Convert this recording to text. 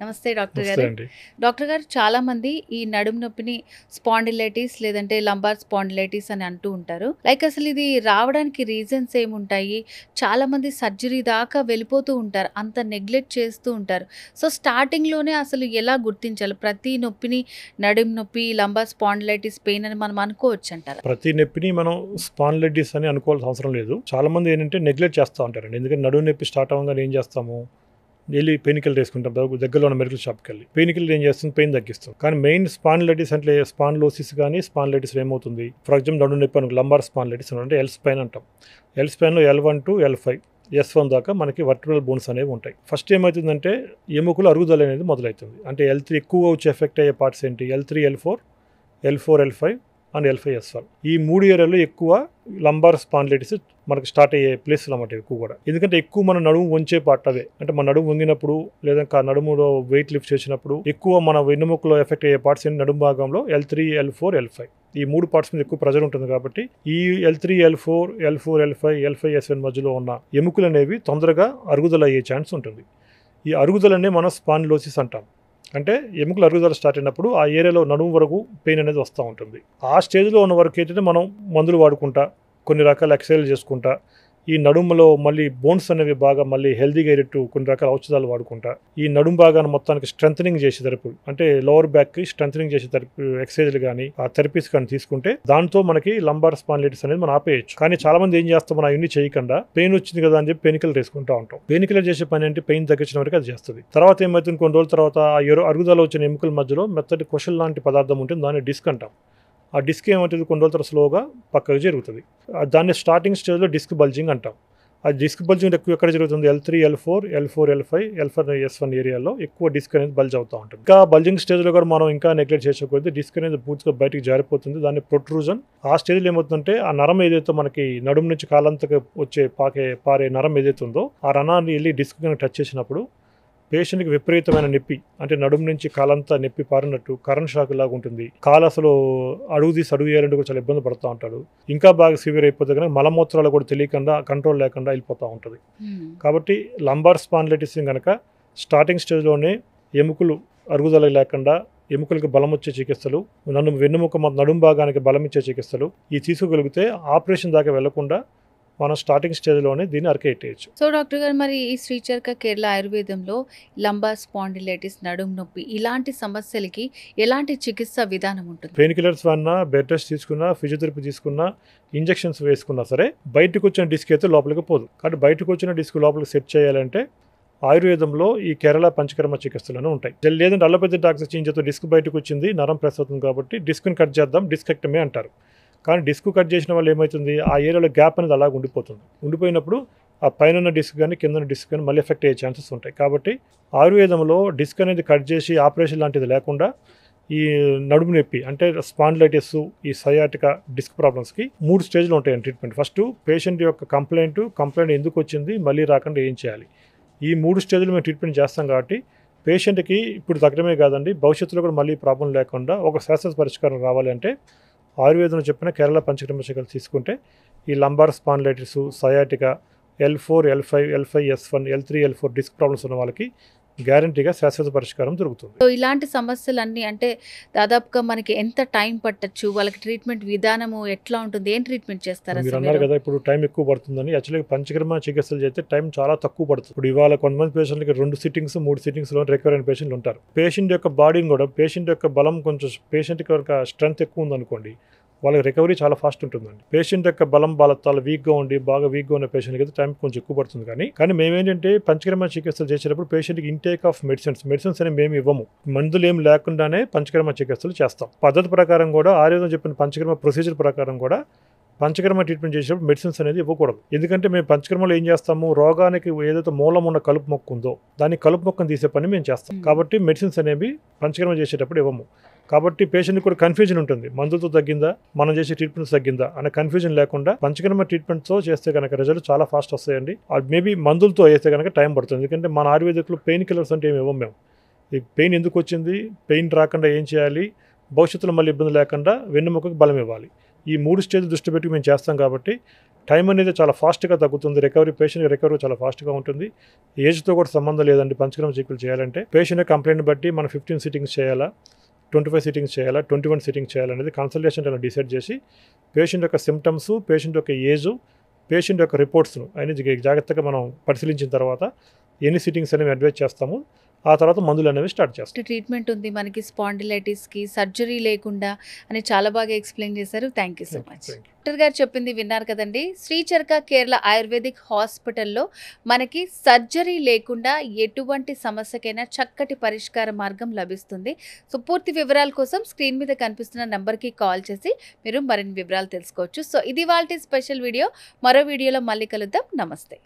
నమస్తే డాక్టర్ నమస్తే గారు. అండి. డాక్టర్ గారు చాలామంది ఈ నడుము నొప్పిని స్పాండిలైటిస్ లేదంటే లంబార్ స్పాండిలైటిస్ అని అంటూ ఉంటారు. లైక్ అసలు ఇది రావడానికి రీజన్స్ ఏముంటాయి? చాలామంది సర్జరీ దాకా వెళ్ళిపోతూ ఉంటారు. అంత నెగ్లెక్ట్ చేస్తూ ఉంటారు. సో, స్టార్టింగ్‌లోనే అసలు ఎలా గుర్తించాలి? ప్రతి నొప్పిని నడుము నొప్పి, లంబార్ స్పాండిలైటిస్ పెయిన్ అని మనం అనుకోవచ్చంటారా? ప్రతి నొప్పిని మనం స్పాండిలైటిస్ అని అనుకోవాల్సిన అవసరం లేదు. చాలామంది ఏంటంటే నెగ్లెక్ట్ చేస్తా ఉంటారండి. ఎందుకంటే నడుము నొప్పి స్టార్ట్ అవ్వంగానే ఏం చేస్తాము? ఎళ్లి పెయిన్ కిల్లర్ ఏసుకుంటాం. దగ్గరలో ఉన్న మెడికల్ షాప్‌కెళ్ళి. పెయిన్ కిల్లర్ ఏం చేస్తుంది? పెయిన్ తగ్గిస్తుంది. కానీ మెయిన్ స్పాండిలైటిస్ అంటే స్పాండిలోసిస్ గాని, స్పాండిలైటిస్ ఏమవుతుంది? ఫర్ ఎగ్జాంపుల్ నడుము నొప్పి అనుకో లంబార్ స్పాండిలైటిస్ అంటే ఎల్ స్పైన్ అంటాం. ఎల్ స్పైన్‌లో L1 టు L5 S1 దాకా మనకి వర్టిబ్రల్ బోన్స్ అనేవి ఉంటాయి. ఫస్ట్ ఏమవుతుందంటే ఎముకల అరుగుదల అనేది మొదలవుతుంది. అంటే L3 ఎక్కువగా వచ్చి ఎఫెక్ట్ అయ్యే పార్ట్స్ ఏంటి? L3, L4, L4, L5 and L5, S1. ఈ 3 ఏరియాలో ఎక్కువ లంబార్ స్పాండిలైటిస్ మనకి స్టార్ట్ అయ్యే ప్లేస్లు అన్నమాట ఎక్కువ కూడా. ఎందుకంటే ఎక్కువ మన నడుము వంచే పార్ట్ అవే. అంటే మన నడుము వంగినప్పుడు లేదా నడుములో వెయిట్ లిఫ్ట్ చేసినప్పుడు ఎక్కువ మన వెన్నుముకలో ఎఫెక్ట్ అయ్యే పార్ట్స్ ఏంటి? నడుము భాగంలో L3, L4, L5. ఈ 3 పార్ట్స్ మీద ఎక్కువ ప్రెజర్ ఉంటుంది కాబట్టి ఈ L3, L4, L4, L5, L5, S1 మధ్యలో ఉన్న ఎముకలు అనేవి తొందరగా అరుగుదల అయ్యే ఛాన్స్ ఉంటుంది. ఈ అరుగుదలనే మనం స్పాండిలోసిస్ అంటాం. అంటే ఎముకల అరుగుదల స్టార్ట్ అయినప్పుడు ఆ ఏరియాలో నడుము వరకు పెయిన్ అనేది వస్తూ ఉంటుంది. ఆ స్టేజ్లో ఉన్న వరకు ఏంటంటే మనం మందులు వాడుకుంటా, కొన్ని రకాల ఎక్సర్సైజ్లు చేసుకుంటా, ఈ నడుములో మళ్ళీ బోన్స్ అనేవి బాగా మళ్ళీ హెల్తీగా అయ్యేటట్టు కొన్ని రకాల ఔషధాలు వాడుకుంటా, ఈ నడుము భాగాన్ని మొత్తానికి స్ట్రెంథనింగ్ చేసే థెరపీ, అంటే లోవర్ బ్యాక్కి స్ట్రెంథనింగ్ చేసే థెరపీ ఎక్సర్సైజ్లు కానీ ఆ థెరపీస్ కానీ తీసుకుంటే దాంతో మనకి లంబార్ స్పాండిలైటిస్ అనేది మనం ఆపేయచ్చు. కానీ చాలా మంది ఏం చేస్తాం, మనం అవన్నీ చేయకుండా పెయిన్ వచ్చింది కదా అని చెప్పి పెయిన్ కిల్లర్ వేసుకుంటూ ఉంటాం. పెయిన్ కిల్లర్ చేసే పని అంటే పెయిన్ తగ్గించిన వరకు అది చేస్తుంది. తర్వాత ఏమవుతుంది, కొన్ని రోజుల తర్వాత ఆ అరుగుదల వచ్చిన ఎముకల మధ్యలో మెత్తటి కుషల్ లాంటి పదార్థం ఉంటుంది, దాన్ని డిస్క్ అంటాం. ఆ డిస్క్ ఏమవుతుంది, కొన్ని రోజుల తర్వాత స్లోగా పక్కకు జరుగుతుంది. దాన్ని స్టార్టింగ్ స్టేజ్లో డిస్క్ బల్జింగ్ అంటాం. ఆ డిస్క్ బల్జింగ్ ఎక్కువ ఎక్కడ జరుగుతుంది? L3, L4, L4, L5, L4, S1 ఏరియాలో ఎక్కువ డిస్క్ అనేది బల్జ్ అవుతూ ఉంటుంది. ఇంకా బల్జింగ్ స్టేజ్లో కూడా మనం ఇంకా నెగ్లెక్ట్ చేసేకొద్దీ డిస్క్ అనేది పూర్తిగా బయటికి జారిపోతుంది. దాన్ని ప్రొట్రూజన్. ఆ స్టేజ్లో ఏమవుతుందంటే ఆ నరం ఏదైతే మనకి నడుము నుంచి కాలంతగా వచ్చే పారే నరం ఏదైతే ఉందో ఆ నరాన్ని వెళ్ళి డిస్క్ కనుక టచ్ చేసినప్పుడు పేషెంట్కి విపరీతమైన నొప్పి, అంటే నడుము నుంచి కాలంతా నొప్పి పారినట్టు కరెంట్ షాక్ లాగా ఉంటుంది. కాలు అసలు అడుగు తీసి అడుగు వేయాలంటే కూడా చాలా ఇబ్బంది పడుతూ ఉంటాడు. ఇంకా బాగా సివియర్ అయిపోతే కనుక మలమూత్రాలు కూడా తెలియకుండా కంట్రోల్ లేకుండా వెళ్ళిపోతూ ఉంటుంది. కాబట్టి లంబార్ స్పాండిలైటిస్ కనుక స్టార్టింగ్ స్టేజ్లోనే ఎముకలు అరుగుదల లేకుండా ఎముకలకు బలం వచ్చే చికిత్సలు, వెన్నుముక నడుము భాగానికి బలం ఇచ్చే చికిత్సలు ఈ తీసుకోగలిగితే ఆపరేషన్ దాకా వెళ్లకుండా మనం స్టార్టింగ్ స్టేజ్లోనే దీన్ని అరికట్టేయచ్చు. సో, డాక్టర్ గారు మరి ఈ శ్రీచరక కేరళ ఆయుర్వేదంలో లంబార్ స్పాండిలైటిస్, నడుము నొప్పి ఇలాంటి సమస్యలకి ఎలాంటి చికిత్సా విధానం ఉంటుంది? పెయిన్ కిల్లర్స్ వాడినా, బెడ్ రెస్ట్ తీసుకున్నా, ఫిజియోథెరపీ తీసుకున్నా, ఇంజెక్షన్స్ వేసుకున్నా సరే బయటకు వచ్చిన డిస్క్ అయితే లోపలికి పోదు. కాబట్టి బయటకు వచ్చిన డిస్క్ లోపలికి సెట్ చేయాలంటే ఆయుర్వేదంలో ఈ కేరళ పంచకర్మ చికిత్సలను ఉంటాయి. లేదంటే అలోపతి డాక్టర్ చేయించేతో డిస్క్ బయటకు వచ్చింది, నరం ప్రెస్ అవుతుంది కాబట్టి డిస్క్ని కట్ చేద్దాం, డిస్కెక్టమీ అంటారు. కానీ డిస్క్ కట్ చేసిన వాళ్ళు ఏమవుతుంది, ఆ ఏరియాలో గ్యాప్ అనేది అలాగ ఉండిపోతుంది. ఉండిపోయినప్పుడు ఆ పైన డిస్క్ కానీ కింద డిస్క్ కానీ మళ్ళీ ఎఫెక్ట్ అయ్యే ఛాన్సెస్ ఉంటాయి. కాబట్టి ఆయుర్వేదంలో డిస్క్ అనేది కట్ చేసి ఆపరేషన్ లాంటిది లేకుండా ఈ నడుము నొప్పి అంటే స్పాండిలైటిస్, ఈ సయాటికా డిస్క్ ప్రాబ్లమ్స్కి 3 స్టేజ్లు ఉంటాయండి ట్రీట్మెంట్. ఫస్ట్ పేషెంట్ యొక్క కంప్లైంట్ ఎందుకు వచ్చింది, మళ్ళీ రాకుండా ఏం చేయాలి, ఈ 3 స్టేజ్లు మేము ట్రీట్మెంట్ చేస్తాం. కాబట్టి పేషెంట్కి ఇప్పుడు తగ్గడమే కాదండి, భవిష్యత్తులో కూడా మళ్ళీ ప్రాబ్లం లేకుండా ఒక శాశ్వత పరిష్కారం రావాలి అంటే ఆయుర్వేదంలో చెప్పిన కేరళ పంచకర్మ చికిత్స తీసుకుంటే ఈ lumbar spondylitis, sciatica, L4, L5, L5, S1, L3, L4 disc problems ఉన్న వాళ్ళకి గ్యారంటీగా శాశ్వత పరిష్కారం దొరుకుతుంది. సో, ఇలాంటి సమస్యలన్నీ అంటే దాదాపుగా మనకి ఎంత టైం పట్టొచ్చు? వాళ్ళకి ట్రీట్మెంట్ విధానము ఎట్లా ఉంటుంది? ఏం ట్రీట్మెంట్ చేస్తారు మీరు అసలు అన్నారు మీరు? కదా ఇప్పుడు టైం ఎక్కువ పడుతుందని. యాక్చువల్గా పంచకర్మ చికిత్సలు చేస్తే టైం చాలా తక్కువ పడుతుంది. ఇప్పుడు ఇవాళ కొంతమంది పేషెంట్లకి 2 సిట్టింగ్స్ 3 సిట్టింగ్స్లో రికవర్ అయిన పేషెంట్లు ఉంటారు. పేషెంట్ యొక్క బాడీని కూడా, పేషెంట్ యొక్క బలం కొంచెం, పేషెంట్కి కనుక స్ట్రెంత్ ఎక్కువ ఉందనుకోండి వాళ్ళకి రికవరీ చాలా ఫాస్ట్ ఉంటుందండి. పేషెంట్ యొక్క బలం చాలా వీక్గా ఉండి బాగా వీక్గా ఉన్న పేషెంట్కి అయితే టైం కొంచెం ఎక్కువ పడుతుంది. కానీ మేమేంటంటే పంచకర్మ చికిత్సలు చేసేటప్పుడు పేషెంట్కి ఇంటేక్ ఆఫ్ మెడిసిన్స్ అని మేము ఇవ్వము. మందులు ఏం లేకుండానే పంచకర్మ చికిత్సలు చేస్తాం. పద్ధతి ప్రకారం కూడా ఆయుర్వేదం చెప్పిన పంచకర్మ ప్రొసీజర్ ప్రకారం కూడా పంచకర్మ ట్రీట్మెంట్ చేసేటప్పుడు మెడిసిన్స్ అనేది ఇవ్వకూడదు. ఎందుకంటే మేము పంచకర్మలో ఏం చేస్తాము, రోగానికి ఏదైతే మూలం ఉన్న కలుపు మొక్క ఉందో దాన్ని కలుపు మొక్కను తీసే పని మేము చేస్తాం. కాబట్టి మెడిసిన్స్ అనేవి పంచకర్మ చేసేటప్పుడు ఇవ్వము. కాబట్టి పేషెంట్కి కూడా కన్ఫ్యూజన్ ఉంటుంది, మందులతో తగ్గిందా, మనం చేసే ట్రీట్మెంట్స్ తగ్గిందా అనే కన్ఫ్యూజన్ లేకుండా పంచకర్మ ట్రీట్మెంట్తో చేస్తే కనుక రిజల్ట్ చాలా ఫాస్ట్ వస్తాయండి. మేబీ మందులతో చేస్తే కనుక టైం పడుతుంది. ఎందుకంటే మన ఆయుర్వేదిక్లో పెయిన్ కిల్లర్స్ అంటే ఏమి ఇవ్వం మేము. ఈ పెయిన్ ఎందుకు వచ్చింది, పెయిన్ రాకుండా ఏం చేయాలి, భవిష్యత్తులో మళ్ళీ ఇబ్బంది లేకుండా వెన్నుముకకు బలం ఇవ్వాలి, ఈ 3 స్టేజ్ దృష్టి పెట్టి మేము చేస్తాం. కాబట్టి టైం అనేది చాలా ఫాస్ట్గా తగ్గుతుంది. పేషెంట్ రికవరీ చాలా ఫాస్ట్గా ఉంటుంది. ఏజ్తో కూడా సంబంధం లేదండి పంచకర్మ చికిత్సలు చేయాలంటే. పేషెంట్ కంప్లైంట్ బట్టి మనం 15 సిట్టింగ్స్ చేయాలా, 25 సిట్టింగ్స్ చేయాలా, 21 సిట్టింగ్స్ చేయాలనేది కన్సల్టేషన్ టైంలో డిసైడ్ చేసి పేషెంట్ యొక్క సిమ్టమ్స్, పేషెంట్ యొక్క ఏజు, పేషెంట్ యొక్క రిపోర్ట్స్ను అనేది జాగ్రత్తగా మనం పరిశీలించిన తర్వాత ఎన్ని సిట్టింగ్స్ అనేవి అడ్వైజ్ చేస్తాము. ఆ తర్వాత మందులు అనేవి స్టార్ట్ చేస్తాం. ట్రీట్మెంట్ ఉంది మనకి స్పాండిలైటిస్కి, సర్జరీ లేకుండా అని చాలా బాగా ఎక్స్ప్లెయిన్ చేశారు. Thank you so much. Doctor గారు చెప్పింది విన్నారు కదండి. శ్రీచరక కేరళ ఆయుర్వేదిక్ హాస్పిటల్లో మనకి సర్జరీ లేకుండా ఎటువంటి సమస్యకైనా చక్కటి పరిష్కార మార్గం లభిస్తుంది. సో పూర్తి వివరాల కోసం స్క్రీన్ మీద కనిపిస్తున్న నెంబర్కి కాల్ చేసి మీరు మరిన్ని వివరాలు తెలుసుకోవచ్చు. సో ఇది వాళ్ళ స్పెషల్ వీడియో. మరో వీడియోలో మళ్ళీ కలుద్దాం. నమస్తే.